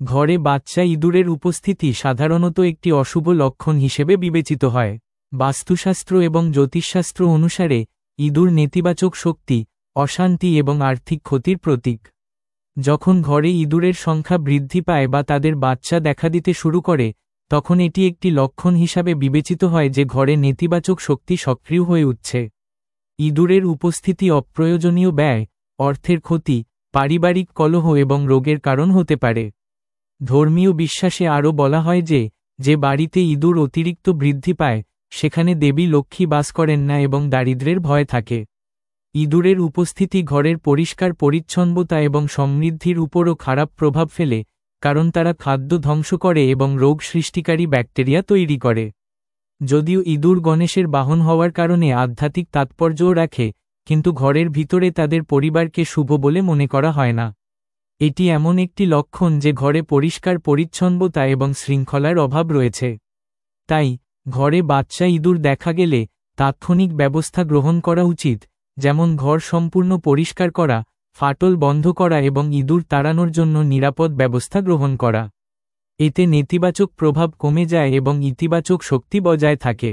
ঘরে বাচ্চা ইঁদুরের উপস্থিতি সাধারণত একটি অশুভ লক্ষণ হিসেবে বিবেচিত হয়। বাস্তুশাস্ত্র এবং জ্যোতিষশাস্ত্র অনুসারে ইঁদুর নেতিবাচক শক্তি, অশান্তি এবং আর্থিক ক্ষতির প্রতীক। যখন ঘরে ইঁদুরের সংখ্যা বৃদ্ধি পায় বা তাদের বাচ্চা দেখা দিতে শুরু করে, তখন এটি একটি লক্ষণ হিসাবে বিবেচিত হয় যে ঘরে নেতিবাচক শক্তি সক্রিয় হয়ে উঠছে। ইঁদুরের উপস্থিতি অপ্রয়োজনীয় ব্যয়, অর্থের ক্ষতি, পারিবারিক কলহ এবং রোগের কারণ হতে পারে। ধর্মীয় বিশ্বাসে আরও বলা হয় যে বাড়িতে ইঁদুর অতিরিক্ত বৃদ্ধি পায়, সেখানে দেবী লক্ষ্মী বাস করেন না এবং দারিদ্র্যের ভয় থাকে। ইঁদুরের উপস্থিতি ঘরের পরিষ্কার পরিচ্ছন্নতা এবং সমৃদ্ধির উপরও খারাপ প্রভাব ফেলে, কারণ তারা খাদ্য ধ্বংস করে এবং রোগ সৃষ্টিকারী ব্যাকটেরিয়া তৈরি করে। যদিও ইঁদুর গণেশের বাহন হওয়ার কারণে আধ্যাত্মিক তাৎপর্যও রাখে, কিন্তু ঘরের ভিতরে তাদের পরিবারকে শুভ বলে মনে করা হয় না। এটি এমন একটি লক্ষণ যে ঘরে পরিষ্কার পরিচ্ছন্নতা এবং শৃঙ্খলার অভাব রয়েছে। তাই ঘরে বাচ্চা ইঁদুর দেখা গেলে তাৎক্ষণিক ব্যবস্থা গ্রহণ করা উচিত, যেমন ঘর সম্পূর্ণ পরিষ্কার করা, ফাটল বন্ধ করা এবং ইঁদুর তাড়ানোর জন্য নিরাপদ ব্যবস্থা গ্রহণ করা। এতে নেতিবাচক প্রভাব কমে যায় এবং ইতিবাচক শক্তি বজায় থাকে।